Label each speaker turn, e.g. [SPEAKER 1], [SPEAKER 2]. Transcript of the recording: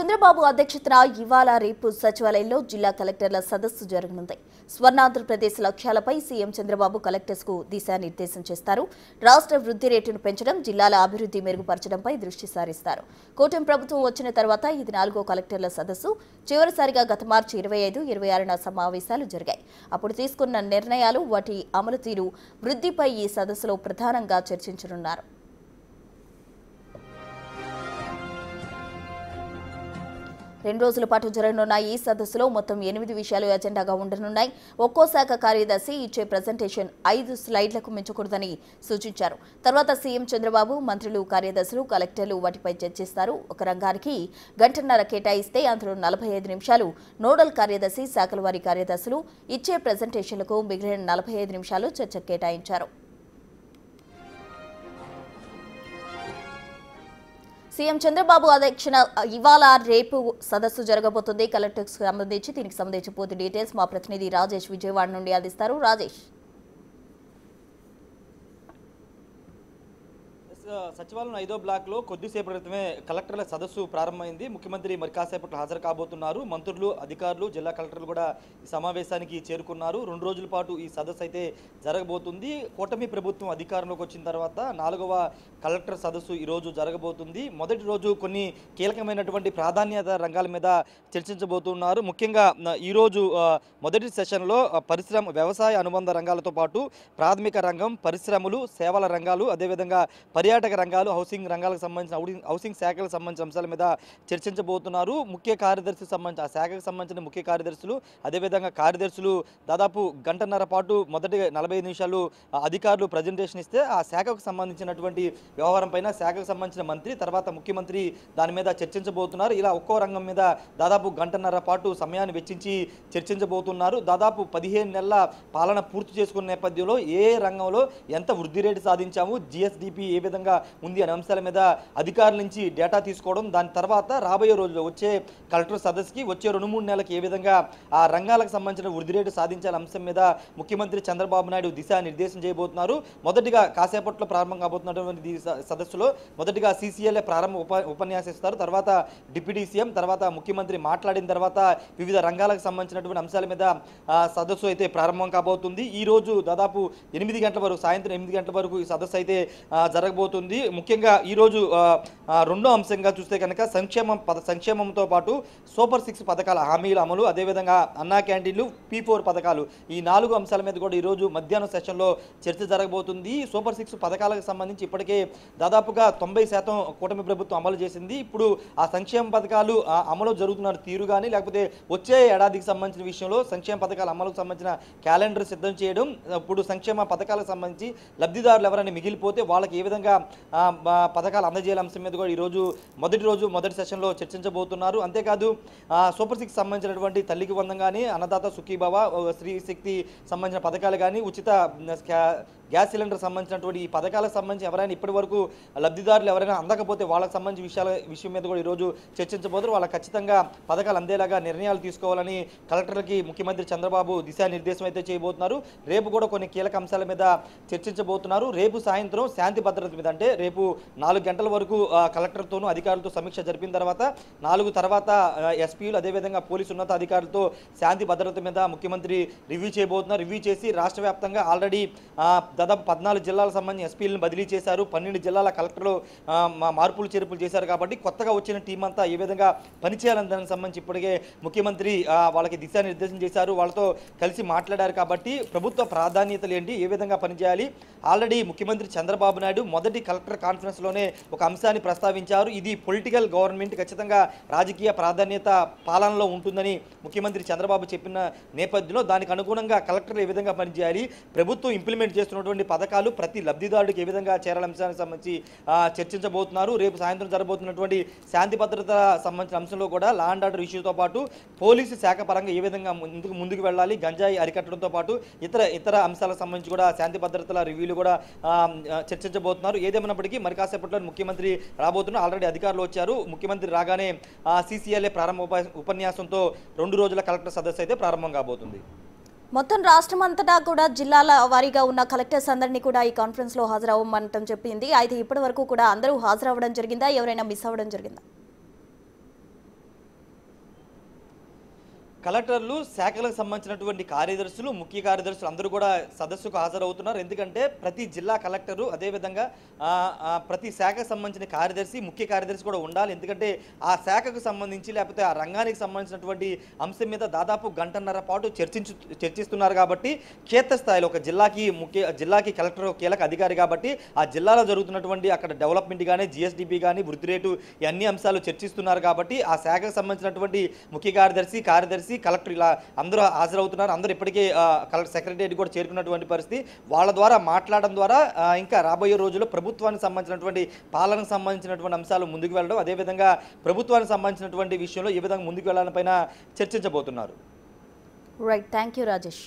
[SPEAKER 1] చంద్రబాబు అధ్యక్షతన ఇవాళ రేపు సచివాలయంలో జిల్లా కలెక్టర్ల సదస్సు జరగనుంది. స్వర్ణాంధ్రప్రదేశ్ లక్ష్యాలపై సీఎం చంద్రబాబు కలెక్టర్స్ కు దిశానిర్దేశం చేస్తారు. రాష్ట్ర వృద్ధి రేటును పెంచడం, జిల్లాల అభివృద్ధి మెరుగుపరచడంపై దృష్టి సారిస్తారు. కూటమి ప్రభుత్వం వచ్చిన తర్వాత ఇది 4వ కలెక్టర్ల సదస్సు. చివరిసారిగా గత మార్చి 25, 26న సమావేశాలు జరిగాయి. అప్పుడు తీసుకున్న నిర్ణయాలు, వాటి అమలు తీరు, వృద్ధిపై ఈ సదస్సులో ప్రధానంగా చర్చించనున్నారు. 2 రోజుల పాటు జరగనున్న ఈ సదస్సులో మొత్తం 8 విషయాలు ఎజెండాగా ఉండనున్నాయి. ఒక్కో శాఖ కార్యదర్శి ఇచ్చే ప్రెజెంటేషన్ 5 స్లైడ్లకు మించకూడదని సూచించారు. తర్వాత సీఎం చంద్రబాబు, మంత్రులు, కార్యదర్శులు, కలెక్టర్లు వాటిపై చర్చిస్తారు. ఒక రంగానికి గంటన్నర కేటాయిస్తే అందులో 45 నిమిషాలు నోడల్ కార్యదర్శి, శాఖల వారి కార్యదర్శులు ఇచ్చే ప్రెజెంటేషన్లకు మిగిలిన 45 నిమిషాలు చర్చకు కేటాయించారు. సీఎం చంద్రబాబు అధ్యక్షన ఇవాళ రేపు సదస్సు జరగబోతుంది. కలెక్టర్స్ దీనికి సంబంధించి పూర్తి డీటెయిల్స్ మా ప్రతినిధి రాజేష్ విజయవాడ నుండి అందిస్తారు. రాజేష్,
[SPEAKER 2] సచివాలయం 5వ బ్లాక్లో కొద్దిసేపటి క్రితమే కలెక్టర్ల సదస్సు ప్రారంభమైంది. ముఖ్యమంత్రి మరి కాసేపట్లో హాజరు కాబోతున్నారు. మంత్రులు, అధికారులు, జిల్లా కలెక్టర్లు కూడా ఈ సమావేశానికి చేరుకున్నారు. 2 రోజుల పాటు ఈ సదస్సు అయితే జరగబోతుంది. కూటమి ప్రభుత్వం అధికారంలోకి వచ్చిన తర్వాత 4వ కలెక్టర్ సదస్సు ఈరోజు జరగబోతుంది. మొదటి రోజు కొన్ని కీలకమైనటువంటి ప్రాధాన్యత రంగాల మీద చర్చించబోతున్నారు. ముఖ్యంగా ఈరోజు మొదటి సెషన్లో వ్యవసాయ అనుబంధ రంగాలతో పాటు ప్రాథమిక రంగం, పరిశ్రమలు, సేవల రంగాలు, అదేవిధంగా పర్యాటక రంగాలు, హౌసింగ్ రంగాలకు సంబంధించిన హౌసింగ్ శాఖలకు సంబంధించిన అంశాల మీద చర్చించబోతున్నారు. ముఖ్య కార్యదర్శికి సంబంధించి ఆ శాఖకు సంబంధించిన ముఖ్య కార్యదర్శులు, అదేవిధంగా కార్యదర్శులు దాదాపు గంటన్నర పాటు మొదటి 45 నిమిషాలు అధికారులు ప్రజెంటేషన్ ఇస్తే ఆ శాఖకు సంబంధించినటువంటి వ్యవహారం పైన శాఖకు సంబంధించిన మంత్రి, తర్వాత ముఖ్యమంత్రి దాని మీద చర్చించబోతున్నారు. ఇలా ఒక్కో రంగం మీద దాదాపు గంటన్నర పాటు సమయాన్ని వెచ్చించి చర్చించబోతున్నారు. దాదాపు 15 నెలల పాలన పూర్తి చేసుకున్న నేపథ్యంలో ఏ రంగంలో ఎంత వృద్ధి రేటు సాధించాము, జిఎస్డిపి ఏ విధంగా ఉంది అనే అంశాల మీద అధికారుల నుంచి డేటా తీసుకోవడం, దాని తర్వాత రాబోయే రోజుల్లో వచ్చే కలెక్టర్ సదస్సుకి వచ్చే 2-3 నెలలకు ఏ విధంగా ఆ రంగాలకు సంబంధించిన వృద్ధి రేటు సాధించాల అంశం మీద ముఖ్యమంత్రి చంద్రబాబు నాయుడు దిశానిర్దేశం చేయబోతున్నారు. మొదటిగా కాసేపట్లో ప్రారంభం కాబోతున్నటువంటి సదస్సులో మొదటిగా సీసీఎల్ఏ ప్రారంభ ఉపన్యాసిస్తారు. తర్వాత డిప్యూటీ సీఎం, తర్వాత ముఖ్యమంత్రి మాట్లాడిన తర్వాత వివిధ రంగాలకు సంబంధించినటువంటి అంశాల మీద సదస్సు అయితే ప్రారంభం కాబోతుంది. ఈ రోజు దాదాపు 8 గంటల వరకు, సాయంత్రం 8 గంటల వరకు ఈ సదస్సు అయితే జరగబోతుంది. ముఖ్యంగా ఈరోజు రెండో అంశంగా చూస్తే కనుక సంక్షేమంతో పాటు సూపర్ 6 పథకాల హామీల అమలు, అదేవిధంగా అన్నా క్యాంటీన్లు, P4 పథకాలు, ఈ 4 అంశాల మీద కూడా ఈరోజు మధ్యాహ్నం సెషన్లో చర్చ జరగబోతుంది. సూపర్ 6 పథకాలకు సంబంధించి ఇప్పటికే దాదాపుగా 90% కూటమి ప్రభుత్వం అమలు చేసింది. ఇప్పుడు ఆ సంక్షేమ పథకాలు అమలు జరుగుతున్న తీరు కానీ, లేకపోతే వచ్చే ఏడాదికి సంబంధించిన విషయంలో సంక్షేమ పథకాల అమలుకు సంబంధించిన క్యాలెండర్ సిద్ధం చేయడం, ఇప్పుడు సంక్షేమ పథకాలకు సంబంధించి లబ్ధిదారులు ఎవరైనా మిగిలిపోతే వాళ్ళకి ఏ విధంగా పథకాలు అందజేయాల అంశం మీద కూడా ఈరోజు మొదటి సెషన్లో చర్చించబోతున్నారు. అంతేకాదు సూపర్ 6 సంబంధించినటువంటి తల్లికి వందం కానీ, అన్నదాత సుఖీభవ, స్త్రీ శక్తి సంబంధించిన పథకాలు కానీ, ఉచిత గ్యాస్ సిలిండర్ సంబంధించినటువంటి ఈ పథకాలకు సంబంధించి ఎవరైనా ఇప్పటి వరకు లబ్ధిదారులు ఎవరైనా అందకపోతే వాళ్ళకి సంబంధించి విషయం మీద కూడా ఈరోజు చర్చించబోతున్నారు. వాళ్ళకి ఖచ్చితంగా పథకాలు అందేలాగా నిర్ణయాలు తీసుకోవాలని కలెక్టర్లకి ముఖ్యమంత్రి చంద్రబాబు దిశానిర్దేశం అయితే చేయబోతున్నారు. రేపు కూడా కొన్ని కీలక అంశాల మీద చర్చించబోతున్నారు. రేపు సాయంత్రం శాంతి భద్రత మీద, అంటే రేపు 4 గంటల వరకు కలెక్టర్తోనూ అధికారులతో సమీక్ష జరిపిన తర్వాత 4 తర్వాత ఎస్పీలు, అదేవిధంగా పోలీసు ఉన్నతాధికారులతో శాంతి భద్రత మీద ముఖ్యమంత్రి రివ్యూ చేయబోతున్నారు. రివ్యూ చేసి రాష్ట్ర వ్యాప్తంగా ఆల్రెడీ దాదాపు 14 జిల్లాలకు సంబంధించి ఎస్పీలను బదిలీ చేశారు. 12 జిల్లాల కలెక్టర్లు మార్పులు చేర్పులు చేశారు. కాబట్టి కొత్తగా వచ్చిన టీం అంతా ఏ విధంగా పనిచేయాలని దానికి సంబంధించి ఇప్పటికే ముఖ్యమంత్రి వాళ్ళకి దిశానిర్దేశం చేశారు. వాళ్ళతో కలిసి మాట్లాడారు. కాబట్టి ప్రభుత్వ ప్రాధాన్యతలు ఏంటి, ఏ విధంగా పనిచేయాలి, ఆల్రెడీ ముఖ్యమంత్రి చంద్రబాబు నాయుడు మొదటి కలెక్టర్ కాన్ఫరెన్స్లోనే ఒక అంశాన్ని ప్రస్తావించారు. ఇది పొలిటికల్ గవర్నమెంట్, ఖచ్చితంగా రాజకీయ ప్రాధాన్యత పాలనలో ఉంటుందని ముఖ్యమంత్రి చంద్రబాబు చెప్పిన నేపథ్యంలో దానికి అనుగుణంగా కలెక్టర్లు ఏ విధంగా పనిచేయాలి, ప్రభుత్వం ఇంప్లిమెంట్ చేస్తున్నటువంటి పథకాలు ప్రతి లబ్ధిదారుడికి ఏ విధంగా చేరాల అంశానికి సంబంధించి చర్చించబోతున్నారు. రేపు సాయంత్రం జరగబోతున్నటువంటి శాంతి భద్రత సంబంధించిన అంశంలో కూడా లా అండ్ ఆర్డర్ ఇష్యూతో పాటు పోలీసు శాఖ పరంగా ఏ విధంగా ముందుకు వెళ్ళాలి, గంజాయి అరికట్టడంతో పాటు ఇతర అంశాలకు సంబంధించి కూడా శాంతి భద్రతల రివ్యూలు కూడా చర్చించబోతున్నారు. ఏదేమైనప్పటికీ మరి కాసేపట్లో ముఖ్యమంత్రి రాబోతున్నారు. ఆల్రెడీ అధికారులు వచ్చారు. ముఖ్యమంత్రి రాగానే సీసీఎల్ఏ ప్రారంభ ఉపన్యాసంతో 2 రోజుల కలెక్టర్ సదస్సు అయితే ప్రారంభం కాబోతుంది.
[SPEAKER 1] మొత్తం రాష్ట్రమంతటా కూడా జిల్లాల వారీగా ఉన్న కలెక్టర్స్ అందరినీ కూడా ఈ కాన్ఫరెన్స్ లో హాజరవ్వమంటం చెప్పింది. అయితే ఇప్పటి వరకు కూడా అందరూ హాజరవ్వడం జరిగిందా, ఎవరైనా మిస్ అవ్వడం జరిగిందా?
[SPEAKER 2] కలెక్టర్లు శాఖలకు సంబంధించినటువంటి కార్యదర్శులు ముఖ్య కార్యదర్శులు అందరూ కూడా సదస్సుకు హాజరవుతున్నారు. ఎందుకంటే ప్రతి జిల్లా కలెక్టరు అదేవిధంగా ప్రతి శాఖకు సంబంధించిన కార్యదర్శి ముఖ్య కార్యదర్శి కూడా ఉండాలి. ఎందుకంటే ఆ శాఖకు సంబంధించి లేకపోతే ఆ రంగానికి సంబంధించినటువంటి అంశం మీద దాదాపు గంటన్నర పాటు చర్చిస్తున్నారు. కాబట్టి క్షేత్రస్థాయిలో ఒక జిల్లాకి కలెక్టర్ కీలక అధికారి కాబట్టి ఆ జిల్లాలో జరుగుతున్నటువంటి అక్కడ డెవలప్మెంట్ కానీ జిఎస్డిపి కానీ వృద్ధి రేటు ఈ అన్ని అంశాలు చర్చిస్తున్నారు. కాబట్టి ఆ శాఖకు సంబంధించినటువంటి ముఖ్య కార్యదర్శి కలెక్టర్ ఇలా అందరూ హాజరవుతున్నారు. అందరూ ఇప్పటికే సెక్రటరీ కూడా చేరుకున్నటువంటి పరిస్థితి. వాళ్ళ ద్వారా మాట్లాడడం ద్వారా ఇంకా రాబోయే రోజుల్లో ప్రభుత్వానికి సంబంధించినటువంటి పాలనకు సంబంధించినటువంటి అంశాలు ముందుకు వెళ్ళడం, అదేవిధంగా ప్రభుత్వానికి సంబంధించినటువంటి విషయంలో ఏ విధంగా ముందుకు వెళ్ళాలని పైన చర్చించబోతున్నారు.
[SPEAKER 1] Right, thank you Rajesh.